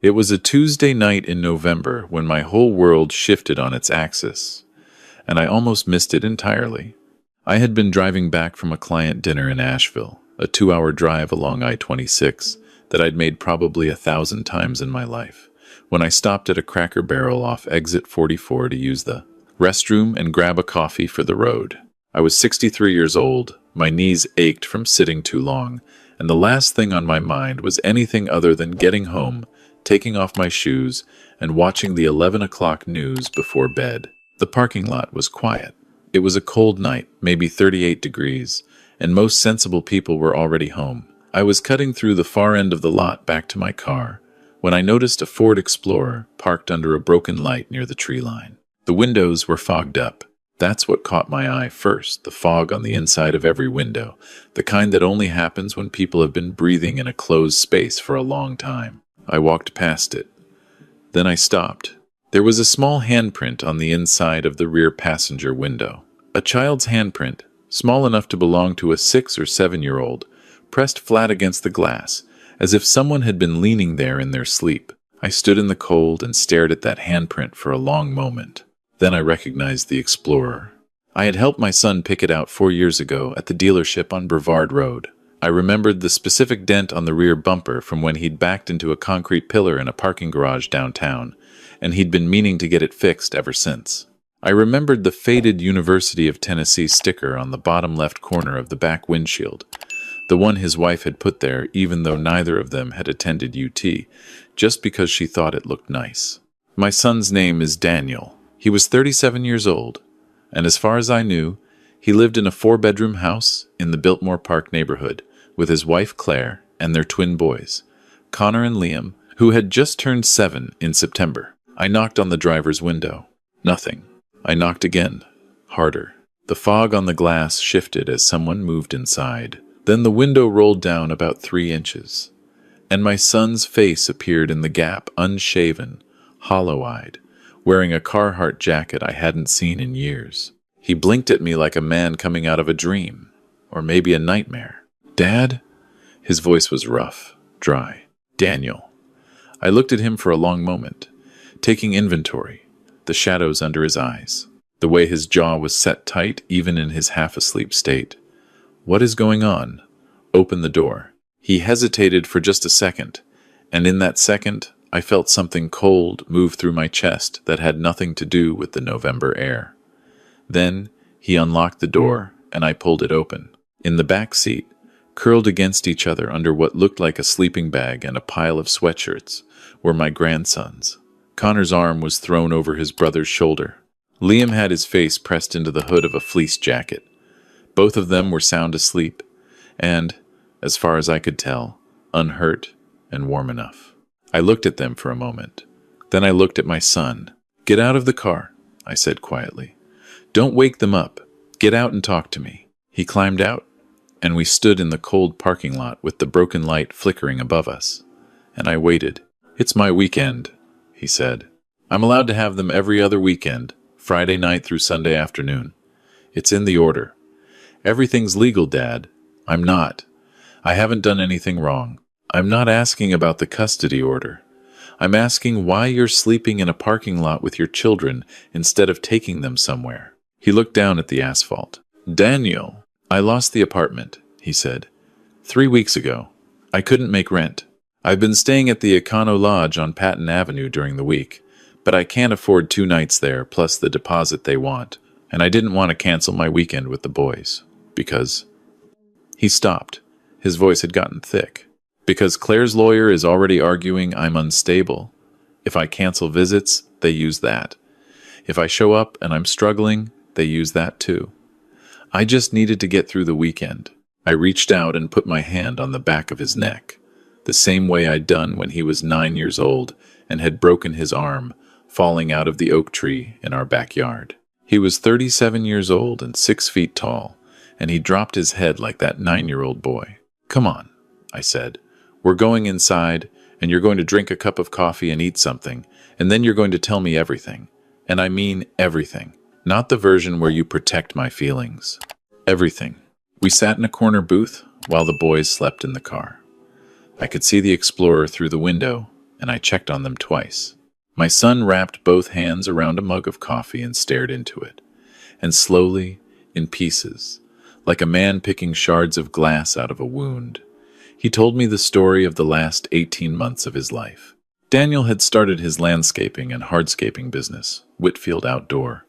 It was a Tuesday night in November when my whole world shifted on its axis, and I almost missed it entirely. I had been driving back from a client dinner in Asheville, a 2-hour drive along I-26 that I'd made probably 1,000 times in my life, when I stopped at a Cracker Barrel off exit 44 to use the restroom and grab a coffee for the road. I was 63 years old, my knees ached from sitting too long, and the last thing on my mind was anything other than getting home, taking off my shoes, and watching the 11 o'clock news before bed. The parking lot was quiet. It was a cold night, maybe 38 degrees, and most sensible people were already home. I was cutting through the far end of the lot back to my car when I noticed a Ford Explorer parked under a broken light near the tree line. The windows were fogged up. That's what caught my eye first, the fog on the inside of every window, the kind that only happens when people have been breathing in a closed space for a long time. I walked past it. Then I stopped. There was a small handprint on the inside of the rear passenger window. A child's handprint, small enough to belong to a 6 or 7-year-old, pressed flat against the glass, as if someone had been leaning there in their sleep. I stood in the cold and stared at that handprint for a long moment. Then I recognized the Explorer. I had helped my son pick it out 4 years ago at the dealership on Brevard Road. I remembered the specific dent on the rear bumper from when he'd backed into a concrete pillar in a parking garage downtown, and he'd been meaning to get it fixed ever since. I remembered the faded University of Tennessee sticker on the bottom left corner of the back windshield, the one his wife had put there even though neither of them had attended UT, just because she thought it looked nice. My son's name is Daniel. He was 37 years old, and as far as I knew, he lived in a 4-bedroom house in the Biltmore Park neighborhood with his wife Claire and their twin boys, Connor and Liam, who had just turned 7 in September. I knocked on the driver's window. Nothing. I knocked again, harder. The fog on the glass shifted as someone moved inside. Then the window rolled down about 3 inches, and my son's face appeared in the gap, unshaven, hollow-eyed, wearing a Carhartt jacket I hadn't seen in years. He blinked at me like a man coming out of a dream, or maybe a nightmare. "Dad?" His voice was rough, dry. "Daniel." I looked at him for a long moment, taking inventory, the shadows under his eyes, the way his jaw was set tight even in his half-asleep state. "What is going on?" "Open the door." He hesitated for just a second, and in that second, I felt something cold move through my chest that had nothing to do with the November air. Then he unlocked the door, and I pulled it open. In the back seat, curled against each other under what looked like a sleeping bag and a pile of sweatshirts, were my grandsons. Connor's arm was thrown over his brother's shoulder. Liam had his face pressed into the hood of a fleece jacket. Both of them were sound asleep, and, as far as I could tell, unhurt and warm enough. I looked at them for a moment. Then I looked at my son. "Get out of the car," I said quietly. "Don't wake them up. Get out and talk to me." He climbed out, and we stood in the cold parking lot with the broken light flickering above us. And I waited. "It's my weekend," he said. "I'm allowed to have them every other weekend, Friday night through Sunday afternoon. It's in the order. Everything's legal, Dad. I'm not. I haven't done anything wrong. I'm not asking about the custody order. I'm asking why you're sleeping in a parking lot with your children instead of taking them somewhere." He looked down at the asphalt. "Daniel, I lost the apartment," he said. 3 weeks ago. I couldn't make rent. I've been staying at the Econo Lodge on Patton Avenue during the week, but I can't afford 2 nights there plus the deposit they want, and I didn't want to cancel my weekend with the boys, because—" He stopped. His voice had gotten thick. "Because Claire's lawyer is already arguing I'm unstable. If I cancel visits, they use that. If I show up and I'm struggling, they use that too. I just needed to get through the weekend." I reached out and put my hand on the back of his neck, the same way I'd done when he was 9 years old and had broken his arm, falling out of the oak tree in our backyard. He was 37 years old and 6 feet tall, and he dropped his head like that 9-year-old boy. "Come on," I said. "We're going inside, and you're going to drink a cup of coffee and eat something, and then you're going to tell me everything. And I mean everything. Not the version where you protect my feelings. Everything." We sat in a corner booth while the boys slept in the car. I could see the Explorer through the window, and I checked on them twice. My son wrapped both hands around a mug of coffee and stared into it, and slowly, in pieces, like a man picking shards of glass out of a wound, he told me the story of the last 18 months of his life. Daniel had started his landscaping and hardscaping business, Whitfield Outdoor,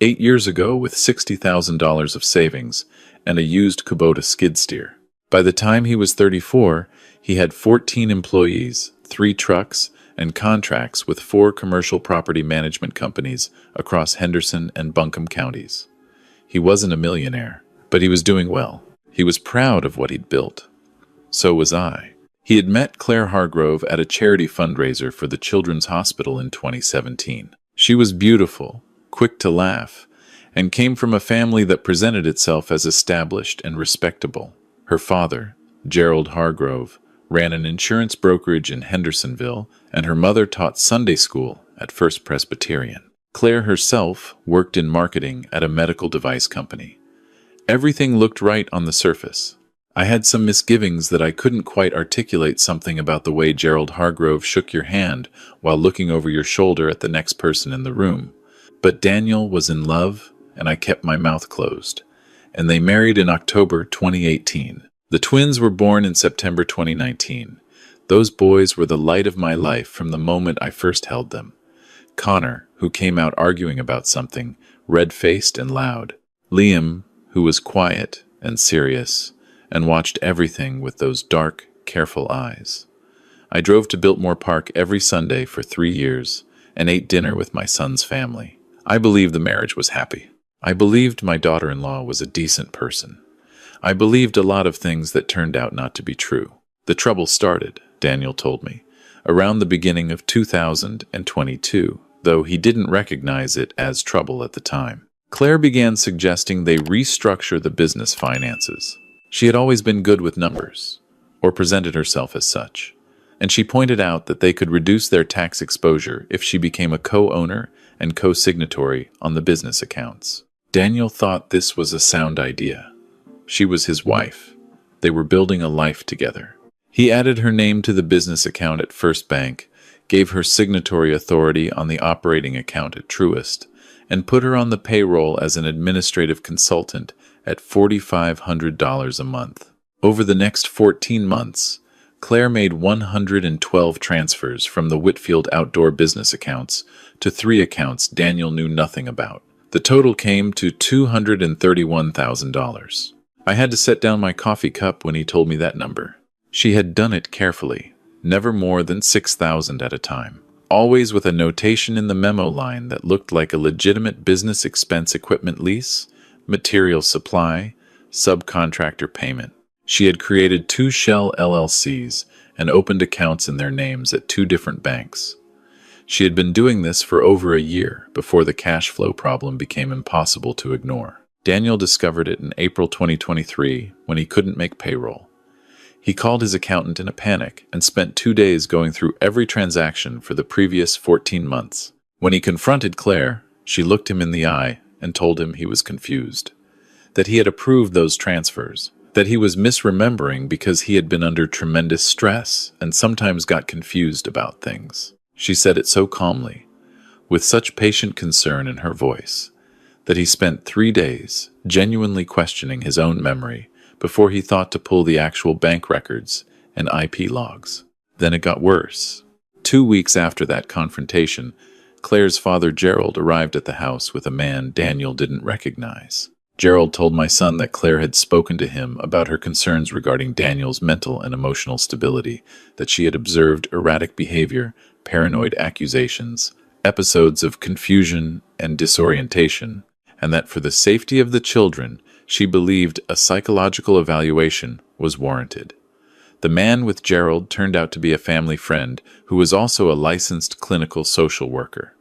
8 years ago with $60,000 of savings and a used Kubota skid steer. By the time he was 34, he had 14 employees, 3 trucks, and contracts with 4 commercial property management companies across Henderson and Buncombe counties. He wasn't a millionaire, but he was doing well. He was proud of what he'd built. So was I. He had met Claire Hargrove at a charity fundraiser for the Children's Hospital in 2017. She was beautiful, quick to laugh, and came from a family that presented itself as established and respectable. Her father, Gerald Hargrove, ran an insurance brokerage in Hendersonville, and her mother taught Sunday school at First Presbyterian. Claire herself worked in marketing at a medical device company. Everything looked right on the surface. I had some misgivings that I couldn't quite articulate something about the way Gerald Hargrove shook your hand while looking over your shoulder at the next person in the room. But Daniel was in love, and I kept my mouth closed. And they married in October 2018. The twins were born in September 2019. Those boys were the light of my life from the moment I first held them. Connor, who came out arguing about something, red-faced and loud. Liam, who was quiet and serious, and watched everything with those dark, careful eyes. I drove to Biltmore Park every Sunday for 3 years and ate dinner with my son's family. I believed the marriage was happy. I believed my daughter-in-law was a decent person. I believed a lot of things that turned out not to be true. The trouble started, Daniel told me, around the beginning of 2022, though he didn't recognize it as trouble at the time. Claire began suggesting they restructure the business finances. She had always been good with numbers, or presented herself as such, and she pointed out that they could reduce their tax exposure if she became a co-owner and co-signatory on the business accounts. Daniel thought this was a sound idea. She was his wife. They were building a life together. He added her name to the business account at First Bank, gave her signatory authority on the operating account at Truist, and put her on the payroll as an administrative consultant at $4,500 a month. Over the next 14 months, Claire made 112 transfers from the Whitfield Outdoor business accounts to 3 accounts Daniel knew nothing about. The total came to $231,000. I had to set down my coffee cup when he told me that number. She had done it carefully, never more than $6,000 at a time, always with a notation in the memo line that looked like a legitimate business expense equipment lease, material supply, subcontractor payment. She had created 2 shell LLCs and opened accounts in their names at 2 different banks. She had been doing this for over a year before the cash flow problem became impossible to ignore. Daniel discovered it in April 2023 when he couldn't make payroll. He called his accountant in a panic and spent 2 days going through every transaction for the previous 14 months. When he confronted Claire, she looked him in the eye and told him he was confused, that he had approved those transfers, that he was misremembering because he had been under tremendous stress and sometimes got confused about things. She said it so calmly, with such patient concern in her voice, that he spent 3 days genuinely questioning his own memory before he thought to pull the actual bank records and IP logs. Then it got worse. 2 weeks after that confrontation, Claire's father Gerald arrived at the house with a man Daniel didn't recognize. Gerald told my son that Claire had spoken to him about her concerns regarding Daniel's mental and emotional stability, that she had observed erratic behavior, paranoid accusations, episodes of confusion and disorientation, and that for the safety of the children, she believed a psychological evaluation was warranted. The man with Gerald turned out to be a family friend who was also a licensed clinical social worker.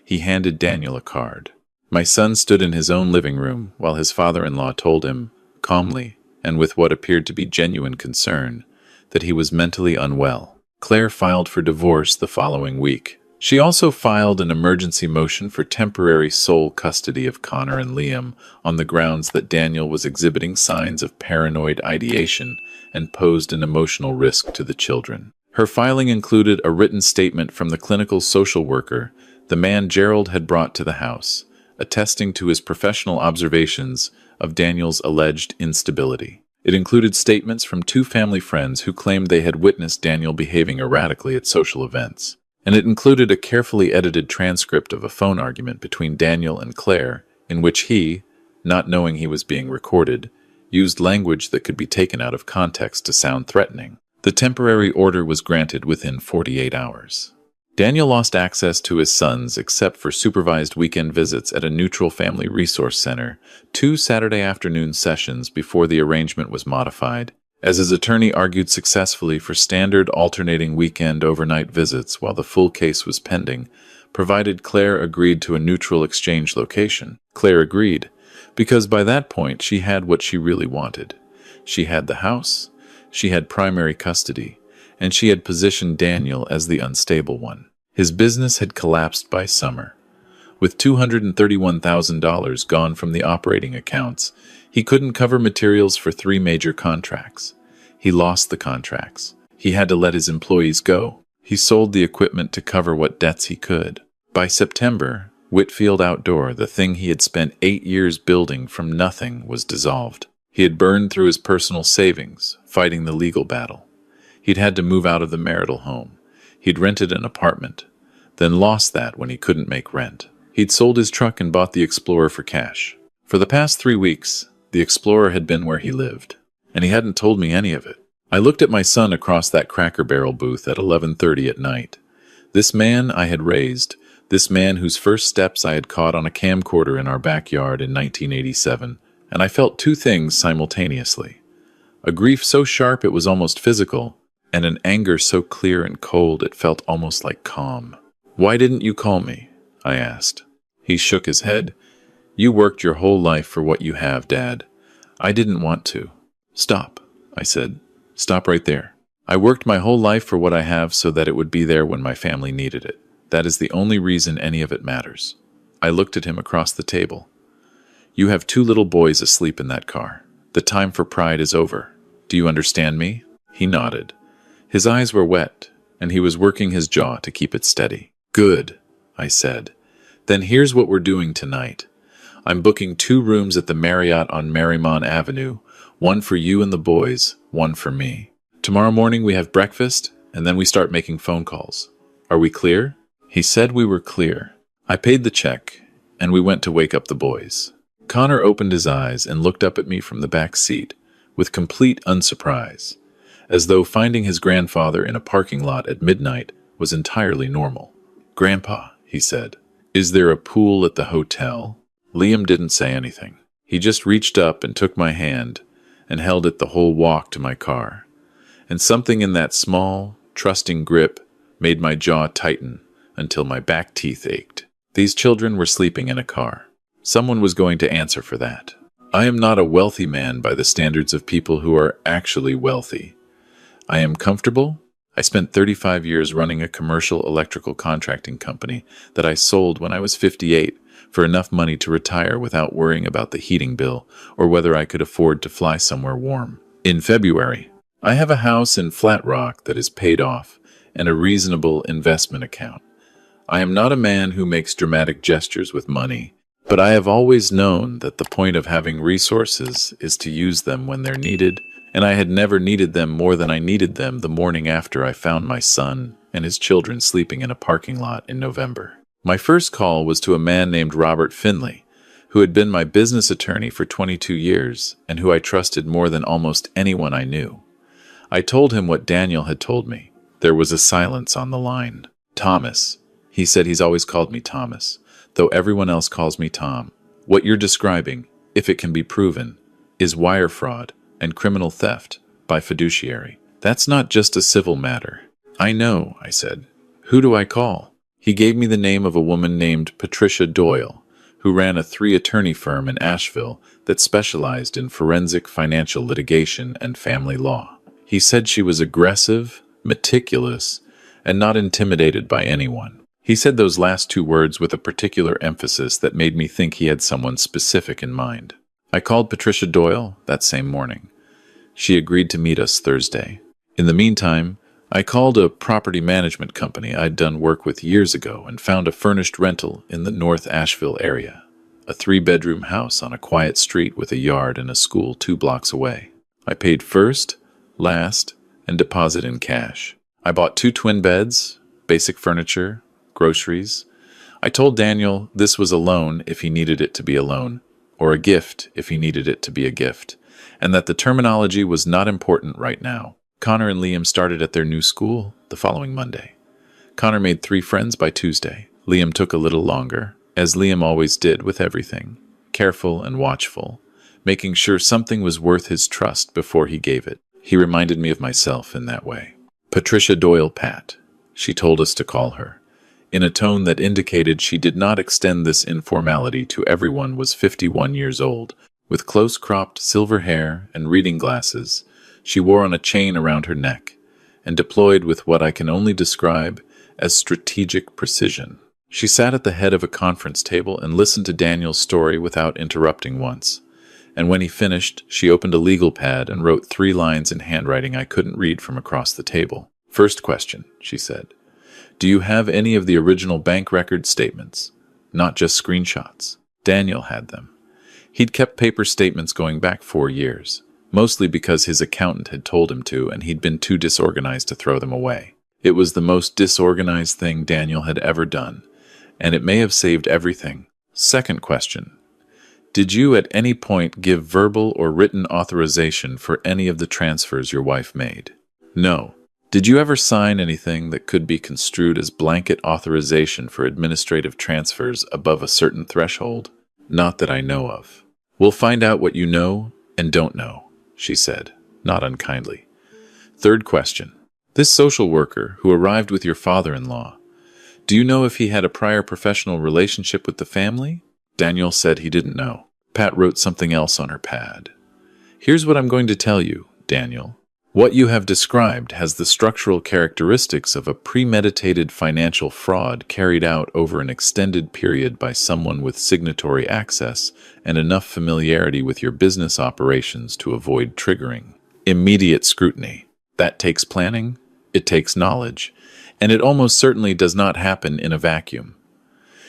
He handed Daniel a card. My son stood in his own living room while his father-in-law told him, calmly and with what appeared to be genuine concern, that he was mentally unwell. Claire filed for divorce the following week. She also filed an emergency motion for temporary sole custody of Connor and Liam on the grounds that Daniel was exhibiting signs of paranoid ideation and posed an emotional risk to the children. Her filing included a written statement from the clinical social worker, the man Gerald had brought to the house, attesting to his professional observations of Daniel's alleged instability. It included statements from two family friends who claimed they had witnessed Daniel behaving erratically at social events. And it included a carefully edited transcript of a phone argument between Daniel and Claire, in which he, not knowing he was being recorded, used language that could be taken out of context to sound threatening. The temporary order was granted within 48 hours. Daniel lost access to his sons except for supervised weekend visits at a neutral family resource center, 2 Saturday afternoon sessions before the arrangement was modified, as his attorney argued successfully for standard alternating weekend overnight visits while the full case was pending, provided Claire agreed to a neutral exchange location. Claire agreed, because by that point she had what she really wanted. She had the house, she had primary custody, and she had positioned Daniel as the unstable one. His business had collapsed by summer. With $231,000 gone from the operating accounts, he couldn't cover materials for 3 major contracts. He lost the contracts. He had to let his employees go. He sold the equipment to cover what debts he could. By September, Whitfield Outdoor, the thing he had spent 8 years building from nothing, was dissolved. He had burned through his personal savings, fighting the legal battle. He'd had to move out of the marital home. He'd rented an apartment, then lost that when he couldn't make rent. He'd sold his truck and bought the Explorer for cash. For the past 3 weeks, the Explorer had been where he lived, and he hadn't told me any of it. I looked at my son across that Cracker Barrel booth at 11:30 at night. This man I had raised, this man whose first steps I had caught on a camcorder in our backyard in 1987, and I felt 2 things simultaneously. A grief so sharp it was almost physical, and an anger so clear and cold it felt almost like calm. "Why didn't you call me?" I asked. He shook his head. "You worked your whole life for what you have, Dad. I didn't want to." "Stop," I said. "Stop right there. I worked my whole life for what I have so that it would be there when my family needed it. That is the only reason any of it matters." I looked at him across the table. "You have 2 little boys asleep in that car. The time for pride is over. Do you understand me?" He nodded. His eyes were wet, and he was working his jaw to keep it steady. "Good," I said. "Then here's what we're doing tonight. I'm booking 2 rooms at the Marriott on Marymount Avenue, 1 for you and the boys, 1 for me. Tomorrow morning we have breakfast, and then we start making phone calls. Are we clear?" He said we were clear. I paid the check, and we went to wake up the boys. Connor opened his eyes and looked up at me from the back seat, with complete unsurprise, as though finding his grandfather in a parking lot at midnight was entirely normal. "Grandpa," he said, "is there a pool at the hotel?" Liam didn't say anything. He just reached up and took my hand and held it the whole walk to my car. And something in that small, trusting grip made my jaw tighten until my back teeth ached. These children were sleeping in a car. Someone was going to answer for that. I am not a wealthy man by the standards of people who are actually wealthy. I am comfortable. I spent 35 years running a commercial electrical contracting company that I sold when I was 58 for enough money to retire without worrying about the heating bill or whether I could afford to fly somewhere warm. In February, I have a house in Flat Rock that is paid off and a reasonable investment account. I am not a man who makes dramatic gestures with money, but I have always known that the point of having resources is to use them when they're needed, and I had never needed them more than I needed them the morning after I found my son and his children sleeping in a parking lot in November. My first call was to a man named Robert Finley, who had been my business attorney for 22 years and who I trusted more than almost anyone I knew. I told him what Daniel had told me. There was a silence on the line. "Thomas," he said. He's always called me Thomas, though everyone else calls me Tom. "What you're describing, if it can be proven, is wire fraud and criminal theft by fiduciary. That's not just a civil matter." "I know," I said. "Who do I call?" He gave me the name of a woman named Patricia Doyle, who ran a 3-attorney firm in Asheville that specialized in forensic financial litigation and family law. He said she was aggressive, meticulous, and not intimidated by anyone. He said those last 2 words with a particular emphasis that made me think he had someone specific in mind. I called Patricia Doyle that same morning. She agreed to meet us Thursday. In the meantime, I called a property management company I'd done work with years ago and found a furnished rental in the North Asheville area. A 3-bedroom house on a quiet street with a yard and a school 2 blocks away. I paid first, last, and deposit in cash. I bought 2 twin beds, basic furniture, groceries. I told Daniel this was a loan if he needed it to be a loan, or a gift if he needed it to be a gift, and that the terminology was not important right now. Connor and Liam started at their new school the following Monday. Connor made 3 friends by Tuesday. Liam took a little longer, as Liam always did with everything, careful and watchful, making sure something was worth his trust before he gave it. He reminded me of myself in that way. Patricia Doyle Pat, she told us to call her, in a tone that indicated she did not extend this informality to everyone, was 51 years old, with close-cropped silver hair and reading glasses she wore on a chain around her neck, and deployed with what I can only describe as strategic precision. She sat at the head of a conference table and listened to Daniel's story without interrupting once. And when he finished, she opened a legal pad and wrote 3 lines in handwriting I couldn't read from across the table. First question, she said. Do you have any of the original bank record statements? Not just screenshots. Daniel had them. He'd kept paper statements going back 4 years, mostly because his accountant had told him to, and he'd been too disorganized to throw them away. It was the most disorganized thing Daniel had ever done, and it may have saved everything. Second question. Did you at any point give verbal or written authorization for any of the transfers your wife made? No. Did you ever sign anything that could be construed as blanket authorization for administrative transfers above a certain threshold? Not that I know of. We'll find out what you know and don't know, she said, not unkindly. Third question. This social worker who arrived with your father-in-law, do you know if he had a prior professional relationship with the family? Daniel said he didn't know. Pat wrote something else on her pad. Here's what I'm going to tell you, Daniel. What you have described has the structural characteristics of a premeditated financial fraud carried out over an extended period by someone with signatory access and enough familiarity with your business operations to avoid triggering immediate scrutiny. That takes planning, it takes knowledge, and it almost certainly does not happen in a vacuum.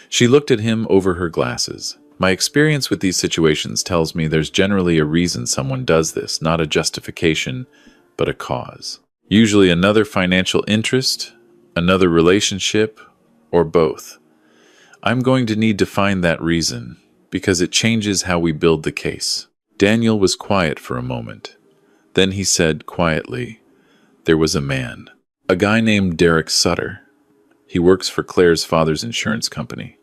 She looked at him over her glasses. My experience with these situations tells me there's generally a reason someone does this, not a justification, but a cause. Usually another financial interest, another relationship, or both. I'm going to need to find that reason, because it changes how we build the case. Daniel was quiet for a moment. Then he said quietly, there was a man, a guy named Derek Sutter. He works for Claire's father's insurance company.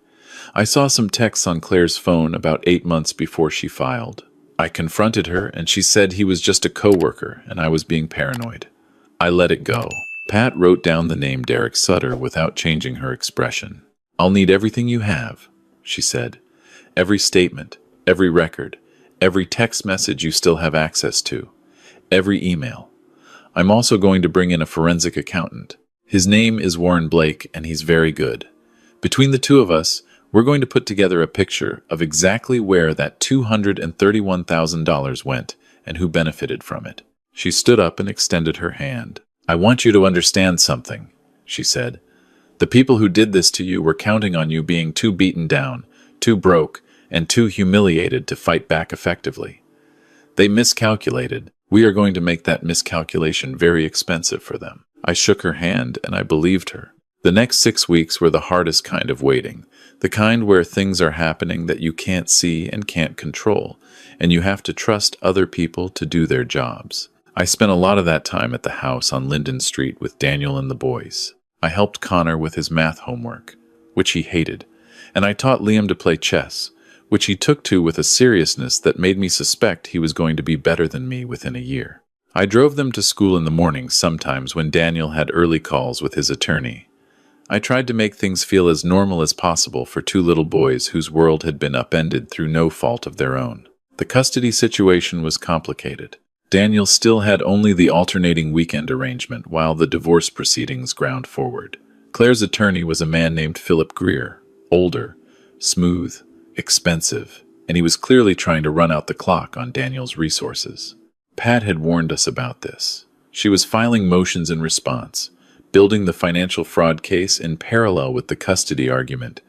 I saw some texts on Claire's phone about 8 months before she filed. I confronted her, and she said he was just a coworker, and I was being paranoid. I let it go. Pat wrote down the name Derek Sutter without changing her expression. I'll need everything you have, she said. Every statement, every record, every text message you still have access to, every email. I'm also going to bring in a forensic accountant. His name is Warren Blake, and he's very good. Between the 2 of us, we're going to put together a picture of exactly where that $231,000 went and who benefited from it. She stood up and extended her hand. I want you to understand something, she said. The people who did this to you were counting on you being too beaten down, too broke, and too humiliated to fight back effectively. They miscalculated. We are going to make that miscalculation very expensive for them. I shook her hand, and I believed her. The next 6 weeks were the hardest kind of waiting, the kind where things are happening that you can't see and can't control, and you have to trust other people to do their jobs. I spent a lot of that time at the house on Linden Street with Daniel and the boys. I helped Connor with his math homework, which he hated, and I taught Liam to play chess, which he took to with a seriousness that made me suspect he was going to be better than me within a year. I drove them to school in the mornings sometimes when Daniel had early calls with his attorney. I tried to make things feel as normal as possible for 2 little boys whose world had been upended through no fault of their own. The custody situation was complicated. Daniel still had only the alternating weekend arrangement while the divorce proceedings ground forward. Claire's attorney was a man named Philip Greer, older, smooth, expensive, and he was clearly trying to run out the clock on Daniel's resources. Pat had warned us about this. She was filing motions in response, building the financial fraud case in parallel with the custody argument,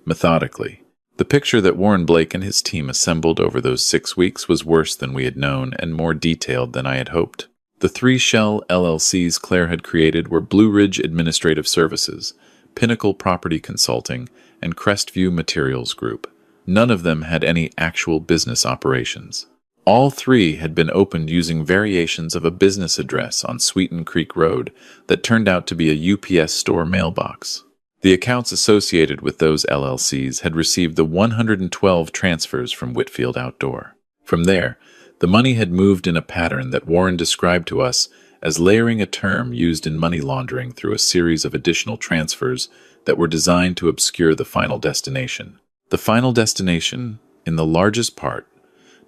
methodically. The picture that Warren Blake and his team assembled over those 6 weeks was worse than we had known and more detailed than I had hoped. The 3 shell LLCs Claire had created were Blue Ridge Administrative Services, Pinnacle Property Consulting, and Crestview Materials Group. None of them had any actual business operations. All 3 had been opened using variations of a business address on Sweeten Creek Road that turned out to be a UPS store mailbox. The accounts associated with those LLCs had received the 112 transfers from Whitfield Outdoor. From there, the money had moved in a pattern that Warren described to us as layering, a term used in money laundering, through a series of additional transfers that were designed to obscure the final destination. The final destination, in the largest part,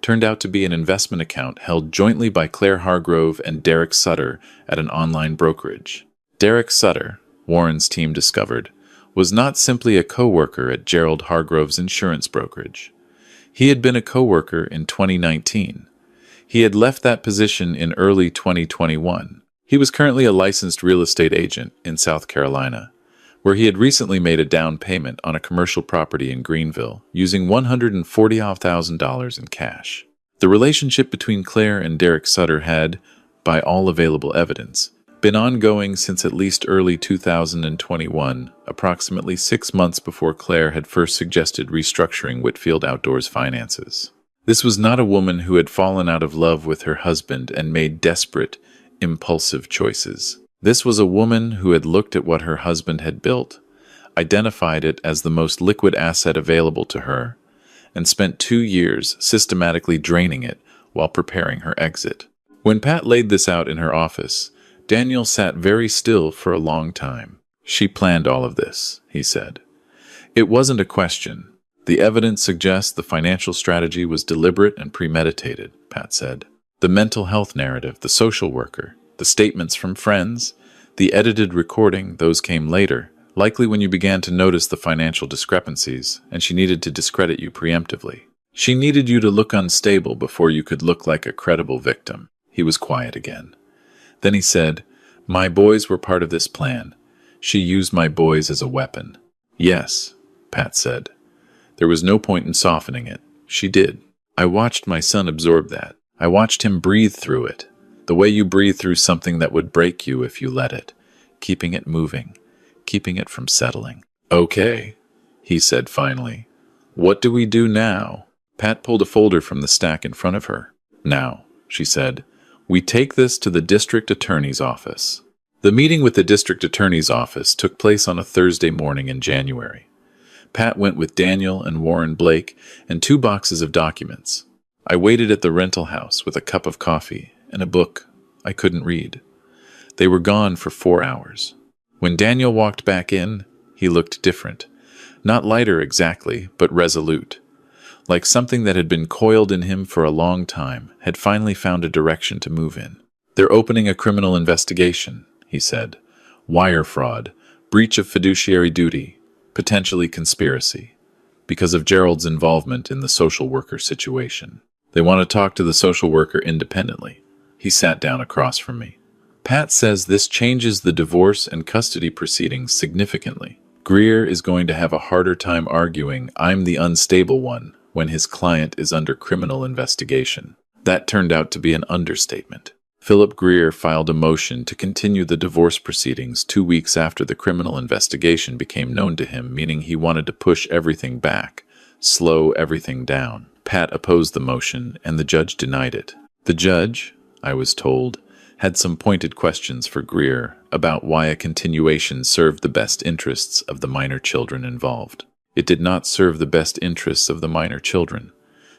turned out to be an investment account held jointly by Claire Hargrove and Derek Sutter at an online brokerage. Derek Sutter, Warren's team discovered, was not simply a co-worker at Gerald Hargrove's insurance brokerage. He had been a co-worker in 2019. He had left that position in early 2021. He was currently a licensed real estate agent in South Carolina, where he had recently made a down payment on a commercial property in Greenville using $140,000 in cash. The relationship between Claire and Derek Sutter had, by all available evidence, been ongoing since at least early 2021, approximately 6 months before Claire had first suggested restructuring Whitfield Outdoors' finances. This was not a woman who had fallen out of love with her husband and made desperate, impulsive choices. This was a woman who had looked at what her husband had built, identified it as the most liquid asset available to her, and spent 2 years systematically draining it while preparing her exit. When Pat laid this out in her office, Daniel sat very still for a long time. "She planned all of this," he said. "It wasn't a question. The evidence suggests the financial strategy was deliberate and premeditated," Pat said. "The mental health narrative, the social worker, the statements from friends, the edited recording, those came later, likely when you began to notice the financial discrepancies, and she needed to discredit you preemptively. She needed you to look unstable before you could look like a credible victim." He was quiet again. Then he said, "My boys were part of this plan. She used my boys as a weapon." "Yes," Pat said. There was no point in softening it. She did. "I watched my son absorb that. I watched him breathe through it. The way you breathe through something that would break you if you let it, keeping it moving, keeping it from settling." "Okay," he said finally. "What do we do now?" Pat pulled a folder from the stack in front of her. "Now," she said, "we take this to the district attorney's office." The meeting with the district attorney's office took place on a Thursday morning in January. Pat went with Daniel and Warren Blake and 2 boxes of documents. I waited at the rental house with a cup of coffee and a book I couldn't read. They were gone for 4 hours. When Daniel walked back in, he looked different. Not lighter exactly, but resolute. Like something that had been coiled in him for a long time had finally found a direction to move in. "They're opening a criminal investigation," he said. "Wire fraud, breach of fiduciary duty, potentially conspiracy, because of Gerald's involvement in the social worker situation. They want to talk to the social worker independently." He sat down across from me. "Pat says this changes the divorce and custody proceedings significantly. Greer is going to have a harder time arguing I'm the unstable one when his client is under criminal investigation." That turned out to be an understatement. Philip Greer filed a motion to continue the divorce proceedings 2 weeks after the criminal investigation became known to him, meaning he wanted to push everything back, slow everything down. Pat opposed the motion, and the judge denied it. The judge, I was told, had some pointed questions for Greer about why a continuation served the best interests of the minor children involved. It did not serve the best interests of the minor children.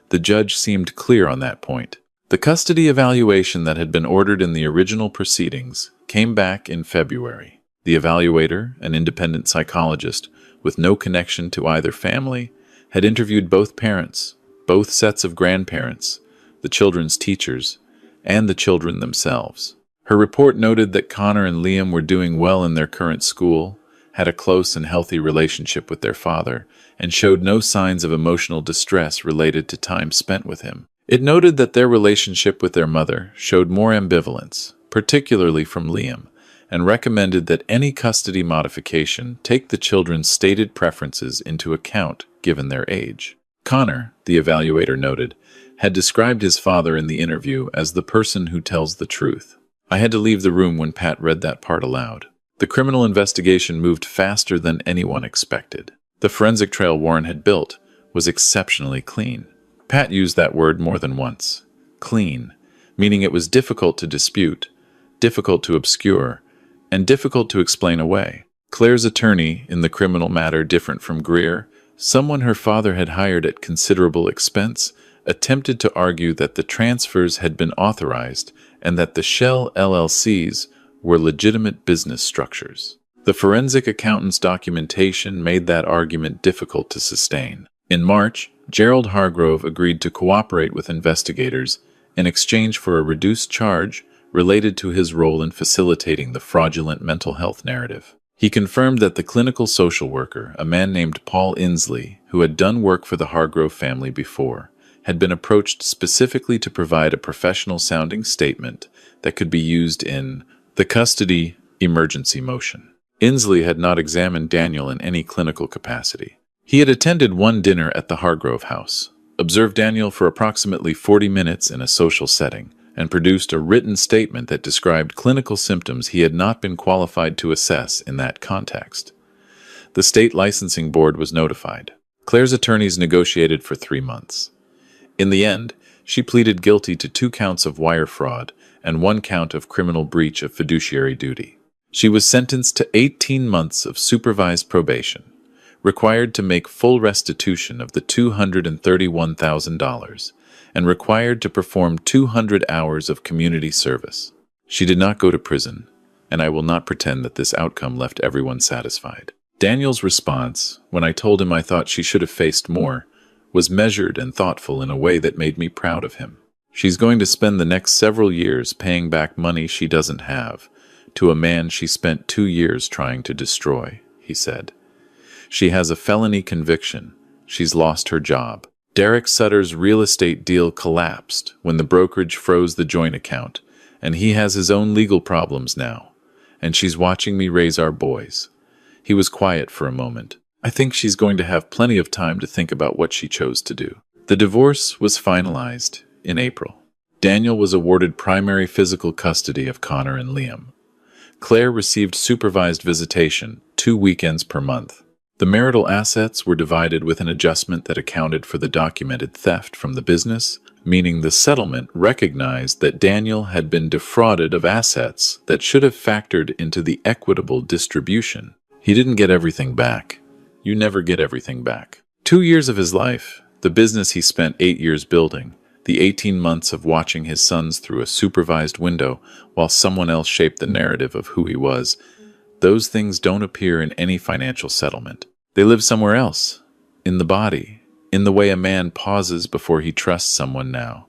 The judge seemed clear on that point. The custody evaluation that had been ordered in the original proceedings came back in February. The evaluator, an independent psychologist with no connection to either family, had interviewed both parents, both sets of grandparents, the children's teachers, and the children themselves. Her report noted that Connor and Liam were doing well in their current school, had a close and healthy relationship with their father, and showed no signs of emotional distress related to time spent with him. It noted that their relationship with their mother showed more ambivalence, particularly from Liam, and recommended that any custody modification take the children's stated preferences into account given their age. Connor, the evaluator noted, had described his father in the interview as the person who tells the truth. I had to leave the room when Pat read that part aloud. The criminal investigation moved faster than anyone expected. The forensic trail Warren had built was exceptionally clean. Pat used that word more than once. Clean, meaning it was difficult to dispute, difficult to obscure, and difficult to explain away. Claire's attorney in the criminal matter, different from Greer, someone her father had hired at considerable expense, attempted to argue that the transfers had been authorized and that the shell LLCs were legitimate business structures. The forensic accountant's documentation made that argument difficult to sustain. In March, Gerald Hargrove agreed to cooperate with investigators in exchange for a reduced charge related to his role in facilitating the fraudulent mental health narrative. He confirmed that the clinical social worker, a man named Paul Inslee, who had done work for the Hargrove family before, had been approached specifically to provide a professional-sounding statement that could be used in the custody emergency motion. Inslee had not examined Daniel in any clinical capacity. He had attended one dinner at the Hargrove house, observed Daniel for approximately 40 minutes in a social setting, and produced a written statement that described clinical symptoms he had not been qualified to assess in that context. The state licensing board was notified. Claire's attorneys negotiated for 3 months. In the end, she pleaded guilty to 2 counts of wire fraud and 1 count of criminal breach of fiduciary duty. She was sentenced to 18 months of supervised probation, required to make full restitution of the $231,000, and required to perform 200 hours of community service. She did not go to prison, and I will not pretend that this outcome left everyone satisfied. Daniel's response, when I told him I thought she should have faced more, was measured and thoughtful in a way that made me proud of him. She's going to spend the next several years paying back money she doesn't have to a man she spent 2 years trying to destroy, he said. She has a felony conviction. She's lost her job. Derek Sutter's real estate deal collapsed when the brokerage froze the joint account, and he has his own legal problems now, and she's watching me raise our boys. He was quiet for a moment. I think she's going to have plenty of time to think about what she chose to do. The divorce was finalized in April. Daniel was awarded primary physical custody of Connor and Liam. Claire received supervised visitation 2 weekends per month. The marital assets were divided with an adjustment that accounted for the documented theft from the business, meaning the settlement recognized that Daniel had been defrauded of assets that should have factored into the equitable distribution. He didn't get everything back. You never get everything back. 2 years of his life, the business he spent 8 years building, the 18 months of watching his sons through a supervised window while someone else shaped the narrative of who he was, those things don't appear in any financial settlement. They live somewhere else, in the body, in the way a man pauses before he trusts someone now,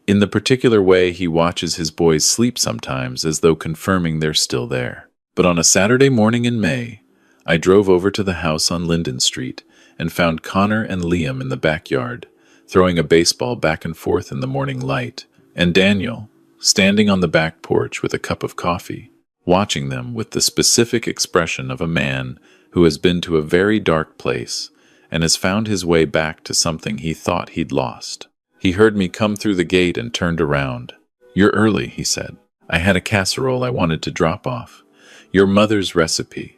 in the particular way he watches his boys sleep sometimes as though confirming they're still there. But on a Saturday morning in May, I drove over to the house on Linden Street and found Connor and Liam in the backyard, throwing a baseball back and forth in the morning light, and Daniel, standing on the back porch with a cup of coffee, watching them with the specific expression of a man who has been to a very dark place and has found his way back to something he thought he'd lost. He heard me come through the gate and turned around. "You're early," he said. "I had a casserole I wanted to drop off. Your mother's recipe."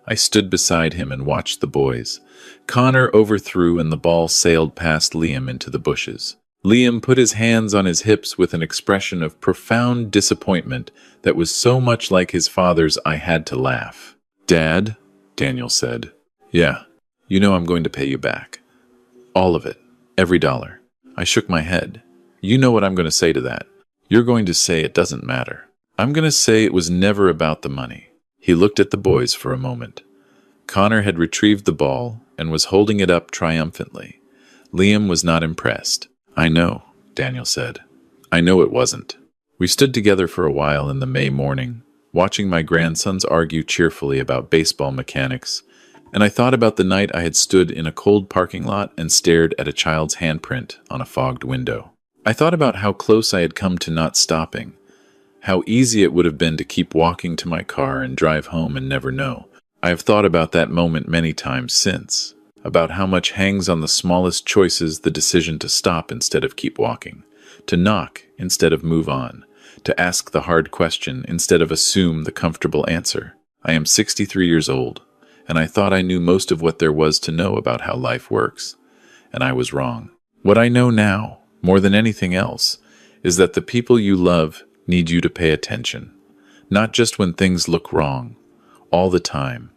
I stood beside him and watched the boys. Connor overthrew and the ball sailed past Liam into the bushes. Liam put his hands on his hips with an expression of profound disappointment that was so much like his father's I had to laugh. "Dad," Daniel said. "Yeah, you know I'm going to pay you back. All of it. Every dollar." I shook my head. "You know what I'm going to say to that. You're going to say it doesn't matter. I'm going to say it was never about the money." He looked at the boys for a moment. Connor had retrieved the ball and was holding it up triumphantly. Liam was not impressed. "I know," Daniel said. "I know it wasn't." We stood together for a while in the May morning, watching my grandsons argue cheerfully about baseball mechanics, and I thought about the night I had stood in a cold parking lot and stared at a child's handprint on a fogged window. I thought about how close I had come to not stopping, How easy it would have been to keep walking to my car and drive home and never know. I have thought about that moment many times since, about how much hangs on the smallest choices, the decision to stop instead of keep walking, to knock instead of move on, to ask the hard question instead of assume the comfortable answer. I am 63 years old, and I thought I knew most of what there was to know about how life works, and I was wrong. What I know now, more than anything else, is that the people you love need you to pay attention, not just when things look wrong, all the time.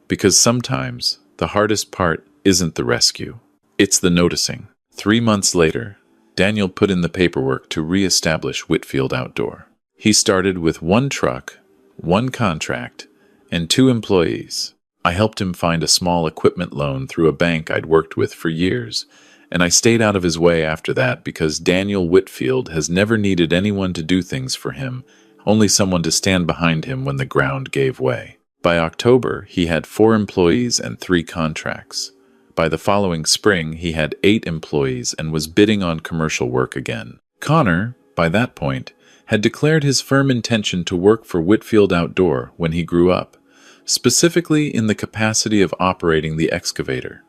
Because sometimes the hardest part isn't the rescue, it's the noticing. 3 months later, Daniel put in the paperwork to re-establish Whitfield Outdoor. He started with 1 truck, 1 contract, and 2 employees. I helped him find a small equipment loan through a bank I'd worked with for years, and I stayed out of his way after that because Daniel Whitfield has never needed anyone to do things for him, only someone to stand behind him when the ground gave way. By October, he had 4 employees and 3 contracts. By the following spring, he had 8 employees and was bidding on commercial work again. Connor, by that point, had declared his firm intention to work for Whitfield Outdoor when he grew up, specifically in the capacity of operating the excavator.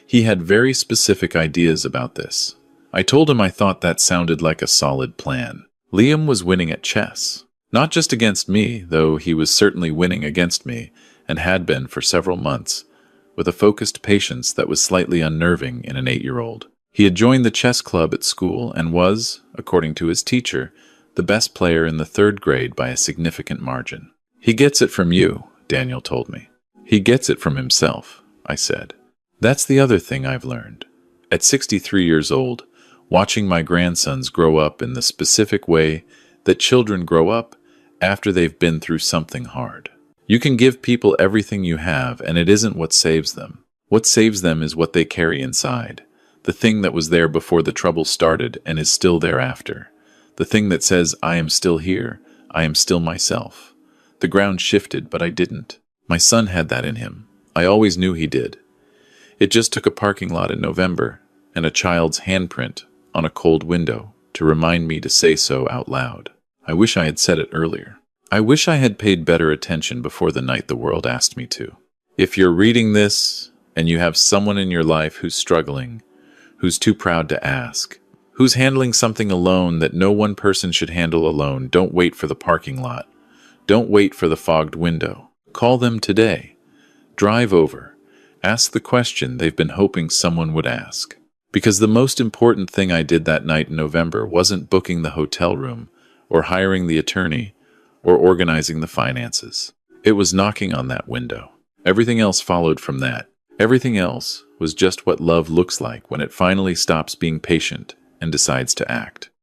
He had very specific ideas about this. I told him I thought that sounded like a solid plan. Liam was winning at chess. Not just against me, though he was certainly winning against me, and had been for several months, with a focused patience that was slightly unnerving in an 8-year-old. He had joined the chess club at school and was, according to his teacher, the best player in the 3rd grade by a significant margin. He gets it from you, Daniel told me. He gets it from himself, I said. That's the other thing I've learned. At 63 years old, watching my grandsons grow up in the specific way that children grow up after they've been through something hard. You can give people everything you have, and it isn't what saves them. What saves them is what they carry inside, the thing that was there before the trouble started and is still there after, the thing that says, I am still here, I am still myself. The ground shifted, but I didn't. My son had that in him. I always knew he did. It just took a parking lot in November and a child's handprint on a cold window to remind me to say so out loud. I wish I had said it earlier. I wish I had paid better attention before the night the world asked me to. If you're reading this and you have someone in your life who's struggling, who's too proud to ask, who's handling something alone that no one person should handle alone, don't wait for the parking lot. Don't wait for the fogged window. Call them today. Drive over. Ask the question they've been hoping someone would ask. Because the most important thing I did that night in November wasn't booking the hotel room, or hiring the attorney, or organizing the finances. It was knocking on that window. Everything else followed from that. Everything else was just what love looks like when it finally stops being patient and decides to act.